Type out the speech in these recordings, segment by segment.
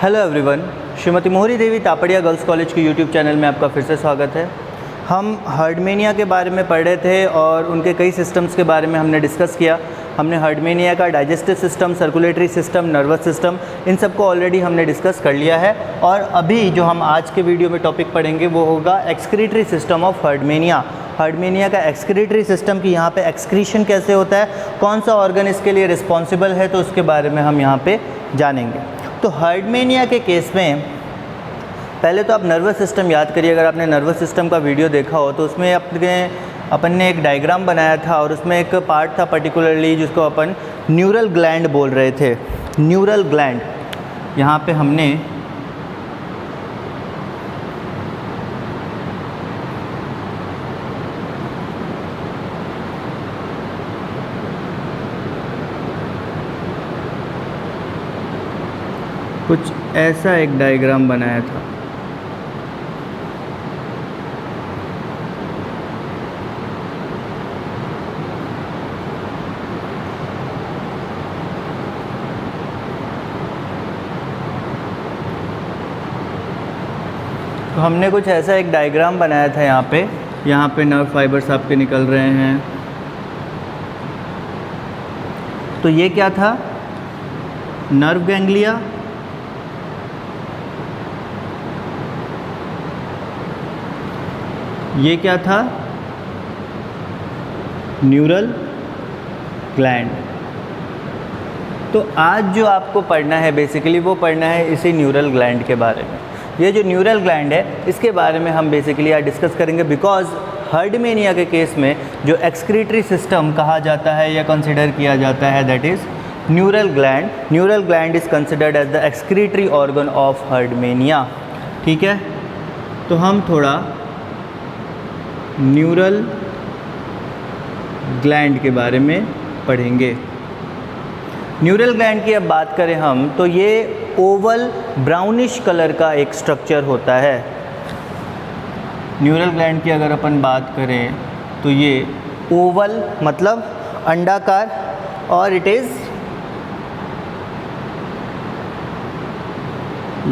Hello everyone, Shrimati मोहरी देवी Tapadia girls college के YouTube channel में आपका फिर से स्वागत है। हम हर्डमेनिया के बारे में पढ़ रहे थे और उनके कई सिस्टम्स के बारे में हमने डिस्कस किया। हमने हर्डमेनिया का digestive system, circulatory system, nervous system, इन सब को ऑलरेडी हमने डिस्कस कर लिया है। और अभी जो हम आज के वीडियो में टॉपिक पढ़ेंगे वो होगा एक्सक्रीटरी सिस्टम ऑफ हर्डमेनिया। हर्डमेनिया का एक्सक्रीटरी सिस्टम की यहाँ पे एक्सक्रीशन कैसे होता है, कौन सा ऑर्गन इसके लिए रिस्पॉन्सिबल है, तो उसके बारे में हम यहाँ पे जानेंगे। तो हर्डमेनिया के केस में पहले तो आप नर्वस सिस्टम याद करिए। अगर आपने नर्वस सिस्टम का वीडियो देखा हो तो उसमें अपन ने एक डायग्राम बनाया था और उसमें एक पार्ट था पर्टिकुलरली जिसको अपन न्यूरल ग्लैंड बोल रहे थे। न्यूरल ग्लैंड, यहाँ पे हमने कुछ ऐसा एक डायग्राम बनाया था। तो हमने कुछ ऐसा एक डायग्राम बनाया था यहाँ पे नर्व फाइबर्स आपके निकल रहे हैं। तो ये क्या था? नर्व गैंग्लिया, ये क्या था? Neural gland. तो आज जो आपको पढ़ना है बेसिकली वो पढ़ना है इसी न्यूरल ग्लैंड के बारे में। ये जो न्यूरल ग्लैंड है इसके बारे में हम बेसिकली आज डिस्कस करेंगे, बिकॉज हर्डमेनिया के केस में जो एक्सक्रीटरी सिस्टम कहा जाता है या कंसिडर किया जाता है that is neural gland. Neural gland is considered as the excretory organ of Herdmania. ठीक है, तो हम थोड़ा न्यूरल ग्लैंड के बारे में पढ़ेंगे। न्यूरल ग्लैंड की अब बात करें हम तो ये ओवल ब्राउनिश कलर का एक स्ट्रक्चर होता है। न्यूरल ग्लैंड की अगर अपन बात करें तो ये ओवल मतलब अंडाकार और it is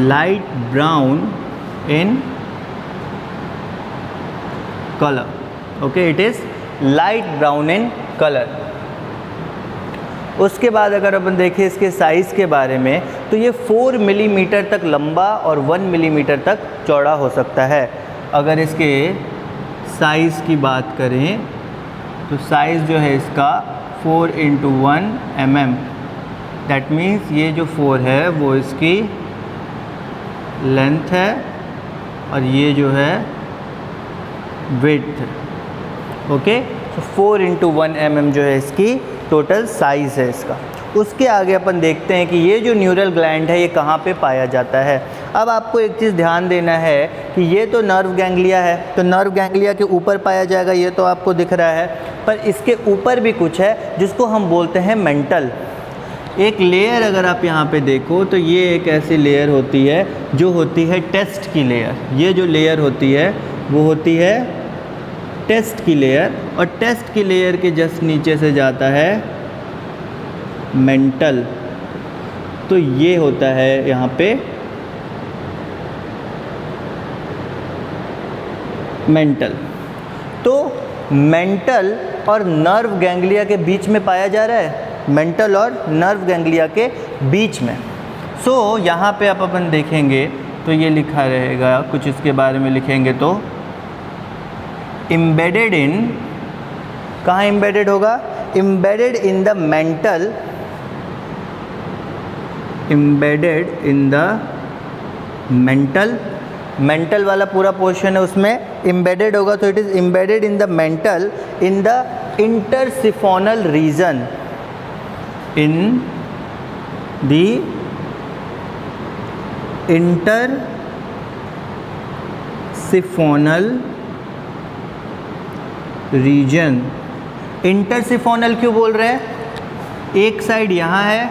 light brown in colour. Okay, it is light brown in colour. उसके बाद अगर अपन देखें इसके साइज़ के बारे में तो ये 4 मिलीमीटर तक लंबा और 1 मिलीमीटर तक चौड़ा हो सकता है। अगर इसके साइज़ की बात करें तो साइज़ जो है इसका 4 × 1 mm, दैट मीन्स ये जो 4 है वो इसकी लेंथ है और ये जो है विड्थ। ओके, तो 4 × 1 mm जो है इसकी टोटल साइज़ है इसका। उसके आगे अपन देखते हैं कि ये जो न्यूरल ग्लैंड है ये कहाँ पे पाया जाता है। अब आपको एक चीज़ ध्यान देना है कि ये तो नर्व गैंग्लिया है, तो नर्व गैंग्लिया के ऊपर पाया जाएगा, ये तो आपको दिख रहा है। पर इसके ऊपर भी कुछ है जिसको हम बोलते हैं मेंटल। एक लेयर अगर आप यहाँ पे देखो तो ये एक ऐसी लेयर होती है जो होती है टेस्ट की लेयर। ये जो लेयर होती है वो होती है टेस्ट की लेयर, और टेस्ट की लेयर के जस्ट नीचे से जाता है मेंटल। तो ये होता है यहाँ पे मेंटल। तो मेंटल और नर्व गैंग्लिया के बीच में पाया जा रहा है, मेंटल और नर्व गैंग्लिया के बीच में। सो यहाँ पे आप अपन देखेंगे तो ये लिखा रहेगा, कुछ इसके बारे में लिखेंगे तो embedded in, कहाँ embedded होगा? embedded in the mental, embedded in the mental, mental वाला पूरा पोर्शन है उसमें embedded होगा, तो it is embedded in the mental in the intersiphonal region, in the intersiphonal region. Intersiphonal क्यों बोल रहे हैं? एक साइड यहाँ है,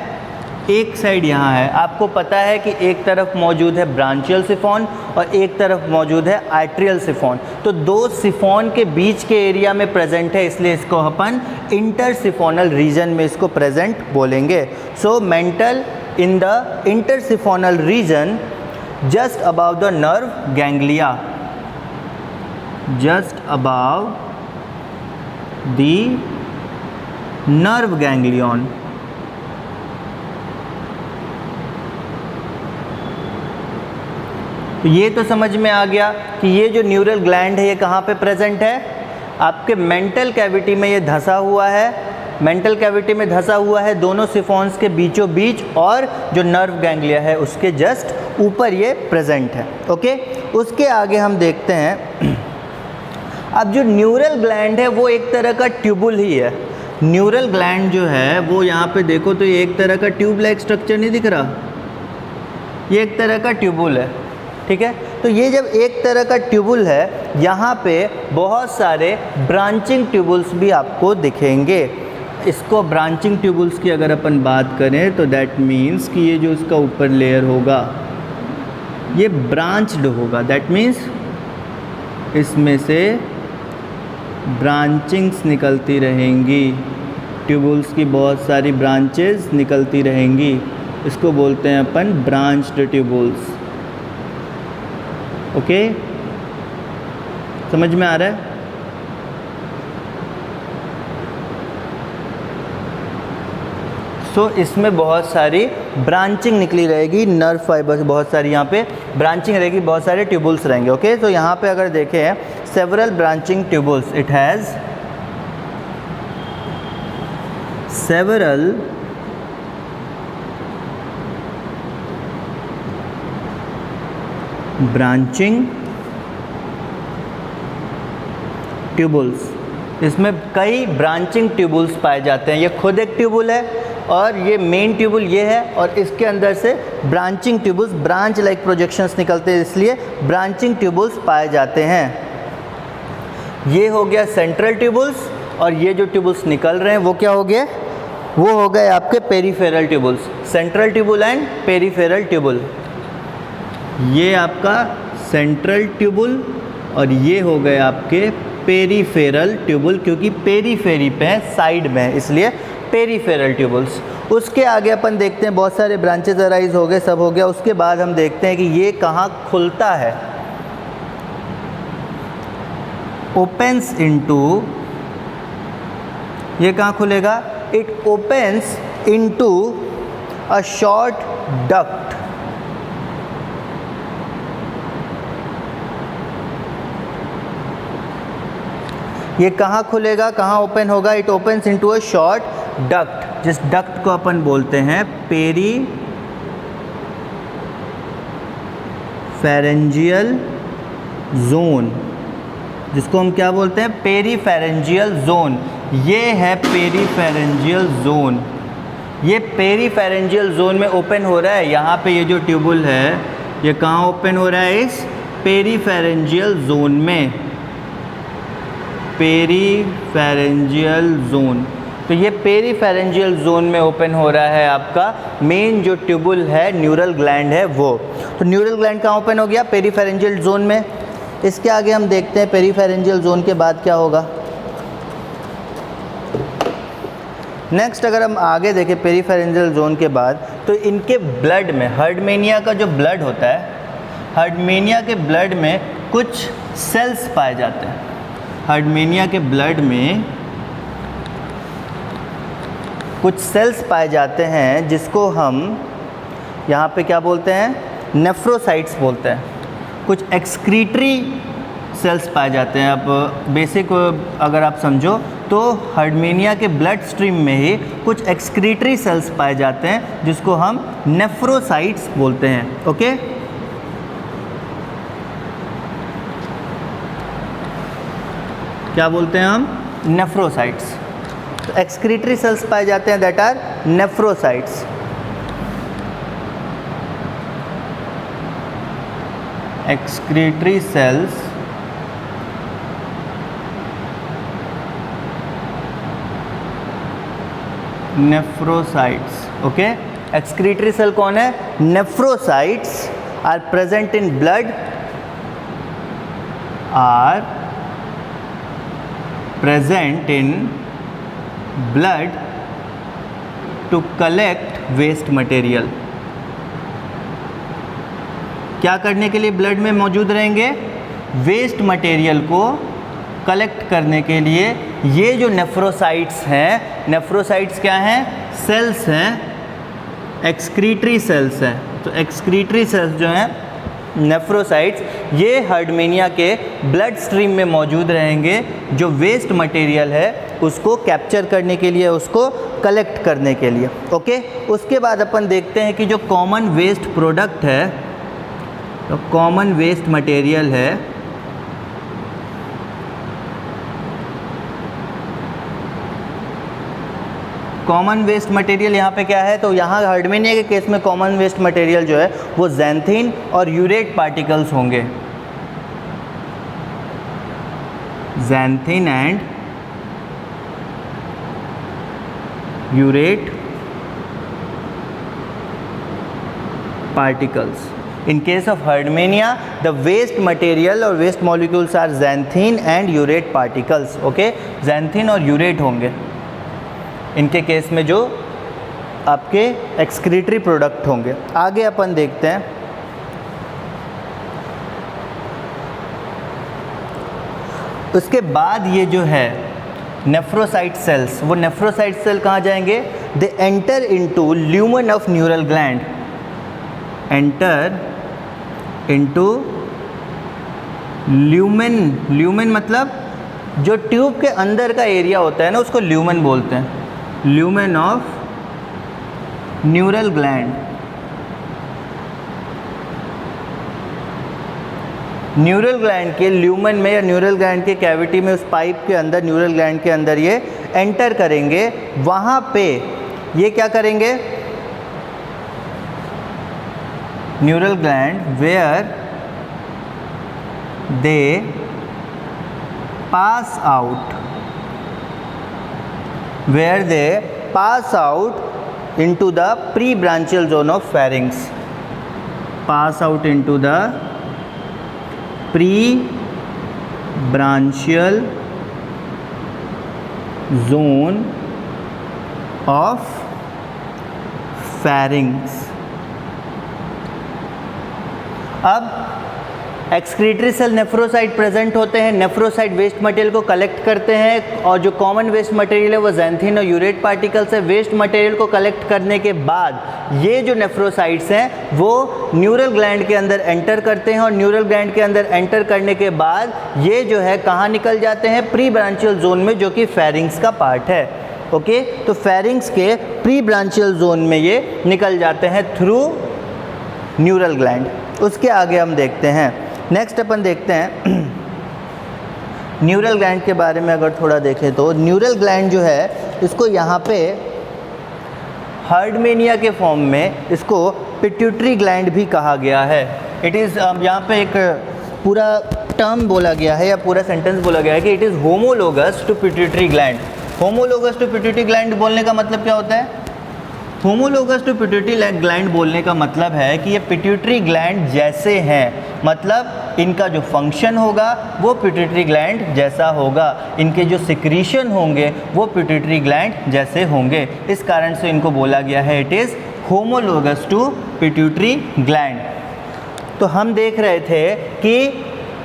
एक साइड यहाँ है। आपको पता है कि एक तरफ मौजूद है ब्रांचियल सिफोन और एक तरफ मौजूद है आर्ट्रियल सिफोन। तो दो सिफोन के बीच के एरिया में प्रेजेंट है, इसलिए इसको अपन इंटरसिफोनल रीजन में इसको प्रेजेंट बोलेंगे। So mental in the intersiphonal region just above the nerve ganglia, just above the nerve ganglion. तो ये तो समझ में आ गया कि ये जो न्यूरल ग्लैंड है ये कहाँ पे प्रेजेंट है, आपके मेंटल कैविटी में ये धंसा हुआ है, मेंटल कैविटी में धंसा हुआ है दोनों सिफॉन्स के बीचों बीच, और जो नर्व गैंग्लिया है उसके जस्ट ऊपर ये प्रेजेंट है। ओके, उसके आगे हम देखते हैं, अब जो न्यूरल ग्लैंड है वो एक तरह का ट्यूबुल ही है। न्यूरल ग्लैंड जो है वो यहाँ पे देखो तो ये एक तरह का ट्यूब लाइक स्ट्रक्चर नहीं दिख रहा, ये एक तरह का ट्यूबुल है, ठीक है। तो ये जब एक तरह का ट्यूबुल है, यहाँ पे बहुत सारे ब्रांचिंग ट्यूबुल्स भी आपको दिखेंगे। इसको ब्रांचिंग ट्यूबुल्स की अगर अपन बात करें तो दैट मीन्स कि ये जो इसका ऊपर लेयर होगा ये ब्रांच्ड होगा, दैट मीन्स इसमें से ब्रांचिंग्स निकलती रहेंगी, ट्यूबुल्स की बहुत सारी ब्रांचेस निकलती रहेंगी, इसको बोलते हैं अपन ब्रांच्ड ट्यूबुल्स। ओके, समझ में आ रहा है? इसमें बहुत सारी ब्रांचिंग निकली रहेगी, नर्व फाइबर बहुत सारी यहाँ पे ब्रांचिंग रहेगी, बहुत सारे ट्यूबुल्स रहेंगे। ओके, तो यहाँ पे अगर देखें several branching tubules, it has several branching tubules, इसमें कई ब्रांचिंग ट्यूबुल्स पाए जाते हैं। ये खुद एक ट्यूबुल है और ये मेन ट्यूबुल ये है, और इसके अंदर से branching tubules, branch like projections निकलते हैं, इसलिए ब्रांचिंग ट्यूबुल्स पाए जाते हैं। ये हो गया सेंट्रल ट्यूबुल्स, और ये जो ट्यूबुल्स निकल रहे हैं वो क्या हो गए, वो हो गए आपके peripheral tubules, central tubule and peripheral tubule. ये आपका सेंट्रल ट्यूबुल और ये हो गए आपके पेरीफेरल ट्यूबुल, क्योंकि पेरीफेरी पे है, साइड में है, इसलिए पेरीफेरल ट्यूबुल्स। उसके आगे अपन देखते हैं बहुत सारे ब्रांचेस अराइज हो गए, सब हो गया। उसके बाद हम देखते हैं कि ये कहाँ खुलता है, ओपन्स इनटू, ये कहाँ खुलेगा, it opens into a short duct. ये कहाँ खुलेगा, कहाँ ओपन होगा, it opens into a short duct. जिस डक्ट को अपन बोलते हैं पेरी फेरेंजियल जोन, जिसको हम क्या बोलते हैं, पेरीफेरेंजियल जोन। ये है पेरीफेरेंजियल जोन, ये पेरीफेरेंजियल जोन में ओपन हो रहा है। यहाँ पे ये जो ट्यूबुल है ये कहाँ ओपन हो रहा है, इस पेरीफेरेंजियल जोन में, पेरीफेरेंजियल जोन। तो ये पेरीफेरेंजियल जोन में ओपन हो रहा है आपका मेन जो ट्यूबुल है, न्यूरल ग्लैंड है वो। तो न्यूरल ग्लैंड कहाँ ओपन हो गया, पेरीफेरेंजियल जोन में। इसके आगे हम देखते हैं पेरीफेरेंजियल जोन के बाद क्या होगा। नेक्स्ट अगर हम आगे देखें पेरीफेरेंजियल जोन के बाद, तो इनके ब्लड में, हर्डमेनिया का जो ब्लड होता है, हर्डमेनिया के ब्लड में कुछ सेल्स पाए जाते हैं। हर्डमेनिया के ब्लड में कुछ सेल्स पाए जाते हैं जिसको हम यहाँ पे क्या बोलते हैं, नेफ्रोसाइट्स बोलते हैं। कुछ एक्सक्रीटरी सेल्स पाए जाते हैं। अब बेसिक अगर आप समझो तो हर्डमेनिया के ब्लड स्ट्रीम में ही कुछ एक्सक्रीटरी सेल्स पाए जाते हैं जिसको हम नेफ्रोसाइट्स बोलते हैं। ओके, क्या बोलते हैं हम, नेफ्रोसाइट्स। तो एक्सक्रीटरी सेल्स पाए जाते हैं, that are nephrocytes. Excretory cells nephrocytes. Okay, excretory cell कौन है, nephrocytes are present in blood, are present in blood to collect waste material। क्या करने के लिए ब्लड में मौजूद रहेंगे? वेस्ट मटेरियल को कलेक्ट करने के लिए। ये जो नेफ्रोसाइट्स हैं, नेफ्रोसाइट्स क्या हैं? सेल्स हैं, एक्सक्रीटरी सेल्स हैं। तो एक्सक्रीटरी सेल्स जो हैं नेफ्रोसाइट्स, ये हर्डमेनिया के ब्लड स्ट्रीम में मौजूद रहेंगे, जो वेस्ट मटेरियल है उसको कैप्चर करने के लिए, उसको कलेक्ट करने के लिए। ओके, उसके बाद अपन देखते हैं कि जो कॉमन वेस्ट प्रोडक्ट है, तो कॉमन वेस्ट मटेरियल है, कॉमन वेस्ट मटेरियल यहाँ पे क्या है? तो यहाँ हर्डमेनिया के केस में कॉमन वेस्ट मटेरियल जो है वो ज़ैंथीन और यूरेट पार्टिकल्स होंगे। Xanthine and urate particles. In case of herdmania, the waste material और waste molecules are xanthine and urate particles. Okay, xanthine और urate होंगे इनके केस में, जो आपके एक्सक्रीटरी प्रोडक्ट होंगे। आगे अपन देखते हैं, उसके बाद ये जो है नेफ्रोसाइट सेल्स, वो नेफ्रोसाइट सेल कहाँ जाएंगे? They enter into lumen of neural gland, enter into lumen. Lumen मतलब जो ट्यूब के अंदर का एरिया होता है ना, उसको ल्यूमेन बोलते हैं, lumen of neural gland. Neural gland के ल्यूमेन में या न्यूरल ग्लैंड के कैविटी में, उस पाइप के अंदर, न्यूरल ग्लैंड के अंदर ये एंटर करेंगे। वहाँ पे ये क्या करेंगे? Neural gland where they pass out, where they pass out into the pre-branchial zone of pharynx, pass out into the pre-branchial zone of pharynx। अब एक्सक्रीटरी सेल नेफ्रोसाइट प्रेजेंट होते हैं, नेफ्रोसाइट वेस्ट मटेरियल को कलेक्ट करते हैं, और जो कॉमन वेस्ट मटेरियल है वो ज़ैंथीन और यूरेट पार्टिकल्स है। वेस्ट मटेरियल को कलेक्ट करने के बाद ये जो नेफ्रोसाइट्स हैं वो न्यूरल ग्लैंड के अंदर एंटर करते हैं, और न्यूरल ग्लैंड के अंदर एंटर करने के बाद ये जो है कहाँ निकल जाते हैं? प्री ब्रांचियल जोन में, जो कि फेरिंग्स का पार्ट है। ओके, तो फेरिंग्स के प्री ब्रांचियल जोन में ये निकल जाते हैं थ्रू न्यूरल ग्लैंड। उसके आगे हम देखते हैं, नेक्स्ट अपन देखते हैं न्यूरल ग्लैंड के बारे में। अगर थोड़ा देखें तो न्यूरल ग्लैंड जो है, इसको यहाँ पे हर्डमेनिया के फॉर्म में इसको पिट्यूटरी ग्लैंड भी कहा गया है। इट इज़, यहाँ पे एक पूरा टर्म बोला गया है या पूरा सेंटेंस बोला गया है कि it is homologous to pituitary gland. Homologous to pituitary gland बोलने का मतलब क्या होता है? होमोलोगस टू पिट्यूटरी ग्लैंड बोलने का मतलब है कि ये पिट्यूटरी ग्लैंड जैसे हैं, मतलब इनका जो फंक्शन होगा वो पिट्यूटरी ग्लैंड जैसा होगा, इनके जो सिक्रीशन होंगे वो पिट्यूटरी ग्लैंड जैसे होंगे। इस कारण से इनको बोला गया है it is homologous to pituitary gland. तो हम देख रहे थे कि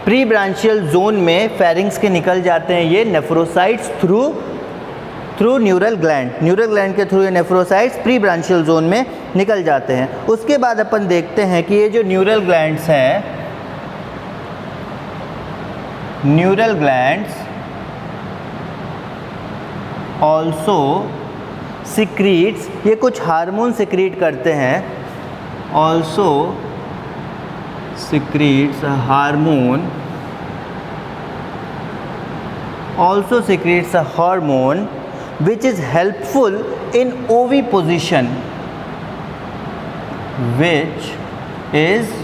प्री ब्रांचियल जोन में फेरिंग्स के निकल जाते हैं ये nephrocytes through neural gland. Neural gland के थ्रू ये नेफ्रोसाइट्स प्री ब्रांचियल जोन में निकल जाते हैं। उसके बाद अपन देखते हैं कि ये जो न्यूरल ग्लैंड्स हैं, न्यूरल ग्लैंड्स ऑल्सो सिक्रीट्स, ये कुछ हार्मोन सिक्रीट करते हैं, also secretes hormone, also secretes a hormone which is helpful in oviposition, which is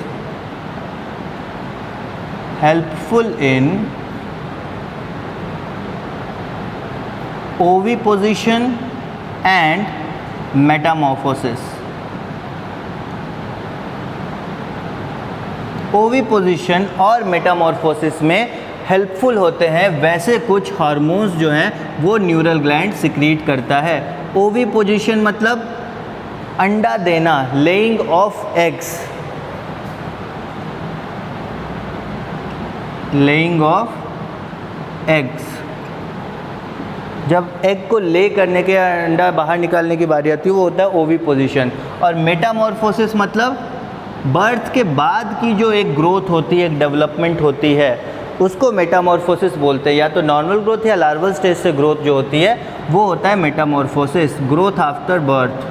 helpful in oviposition and metamorphosis। ओविपोजिशन और मेटामॉर्फोसिस में हेल्पफुल होते हैं वैसे कुछ हार्मोन्स जो हैं वो न्यूरल ग्लैंड सिक्रीट करता है। ओविपोजिशन मतलब अंडा देना, laying of eggs. Laying of eggs. जब एग को ले करने के अंडा बाहर निकालने की बारी आती है वो होता है ओविपोजिशन। और मेटामॉर्फोसिस मतलब बर्थ के बाद की जो एक ग्रोथ होती है, एक डेवलपमेंट होती है, उसको मेटामॉर्फोसिस बोलते हैं। या तो नॉर्मल ग्रोथ या लार्वल स्टेज से ग्रोथ जो होती है वो होता है मेटामॉर्फोसिस, ग्रोथ आफ्टर बर्थ।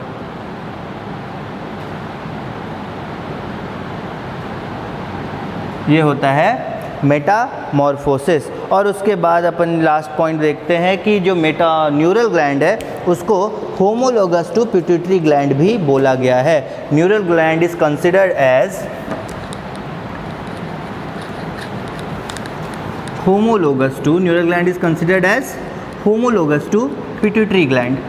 ये होता है मेटामॉर्फोसिस। और उसके बाद अपन लास्ट पॉइंट देखते हैं कि जो न्यूरल ग्लैंड है उसको होमोलोगस टू पिट्यूटरी ग्लैंड भी बोला गया है। Neural gland is considered as homologous to, neural gland is considered as homologous to pituitary gland.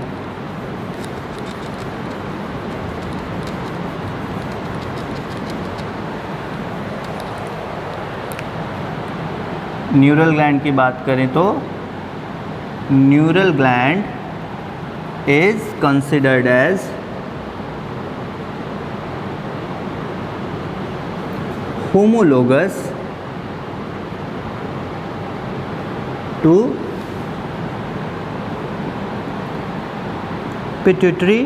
Neural gland की बात करें तो neural gland is considered as homologous to pituitary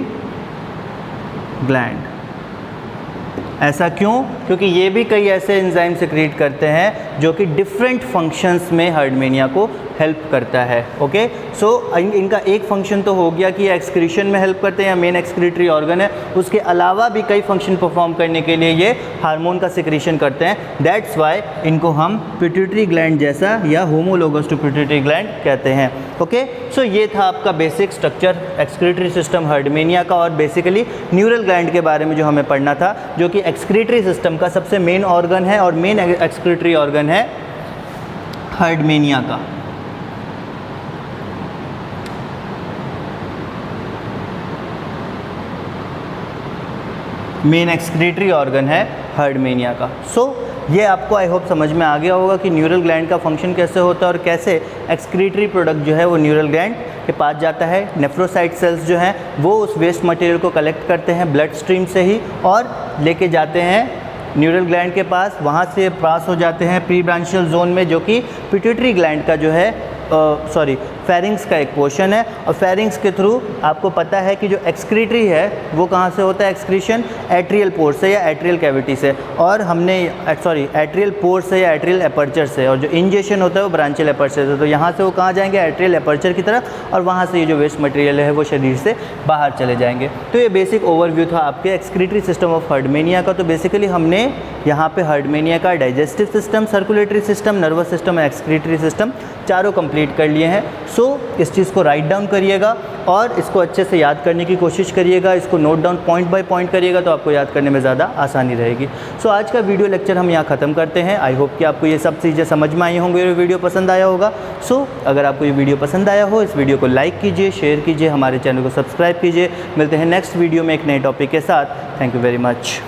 gland. ऐसा क्यों? क्योंकि ये भी कई ऐसे एंजाइम सेक्रेट करते हैं जो कि डिफरेंट फंक्शंस में हर्डमेनिया को हेल्प करता है। ओके, सो इनका एक फंक्शन तो हो गया कि एक्सक्रीशन में हेल्प करते हैं, या मेन एक्सक्रीटरी ऑर्गन है। उसके अलावा भी कई फंक्शन परफॉर्म करने के लिए ये हार्मोन का सिक्रीशन करते हैं। दैट्स वाई इनको हम पिट्यूटरी ग्लैंड जैसा या होमोलोगस टू पिट्यूटरी ग्लैंड कहते हैं। ओके, सो ये था आपका बेसिक स्ट्रक्चर एक्सक्रीटरी सिस्टम हर्डमेनिया का, और बेसिकली न्यूरल ग्लैंड के बारे में जो हमें पढ़ना था, जो कि एक्सक्रीटरी सिस्टम का सबसे मेन ऑर्गन है और मेन एक्सक्रीटरी ऑर्गन है हर्डमेनिया का। मेन एक्सक्रीटरी ऑर्गन है हर्डमेनिया का। सो ये आपको आई होप समझ में आ गया होगा कि न्यूरल ग्लैंड का फंक्शन कैसे होता है और कैसे एक्सक्रीटरी प्रोडक्ट जो है वो न्यूरल ग्लैंड के पास जाता है। नेफ्रोसाइट सेल्स जो हैं वो उस वेस्ट मटेरियल को कलेक्ट करते हैं ब्लड स्ट्रीम से ही और लेके जाते हैं न्यूरल ग्लैंड के पास। वहाँ से पास हो जाते हैं प्री ब्रांचियल जोन में, जो कि पिट्यूटरी ग्लैंड का जो है फेरिंग्स का एक पोर्शन है। और फेरिंग्स के थ्रू आपको पता है कि जो एक्सक्रीटरी है वो कहाँ से होता है एक्सक्रीशन, एट्रियल पोर से या एट्रियल कैविटी से, और हमने एट्रियल पोर से या एट्रियल एपर्चर से, और जो इंजेक्शन होता है वो ब्रांचियल एपर्चर से। तो यहाँ से वो कहाँ जाएंगे, एट्रियल एपर्चर की तरफ, और वहाँ से ये जो वेस्ट मटेरियल है वो शरीर से बाहर चले जाएंगे। तो ये बेसिक ओवरव्यू था आपके एक्सक्रीटरी सिस्टम ऑफ हर्डमेनिया का। तो बेसिकली हमने यहाँ पे हर्डमेनिया का digestive system, circulatory system, nervous system और एक्सक्रीटरी सिस्टम चारों कंप्लीट कर लिए हैं। सो इस चीज़ को राइट डाउन करिएगा और इसको अच्छे से याद करने की कोशिश करिएगा। इसको note down point by point करिएगा तो आपको याद करने में ज़्यादा आसानी रहेगी। सो आज का वीडियो लेक्चर हम यहाँ ख़त्म करते हैं। आई होप कि आपको ये सब चीज़ें समझ में आई होंगी और वीडियो पसंद आया होगा। सो अगर आपको ये वीडियो पसंद आया हो, इस वीडियो को लाइक कीजिए, शेयर कीजिए, हमारे चैनल को सब्सक्राइब कीजिए। मिलते हैं नेक्स्ट वीडियो में एक नए टॉपिक के साथ। Thank you very much.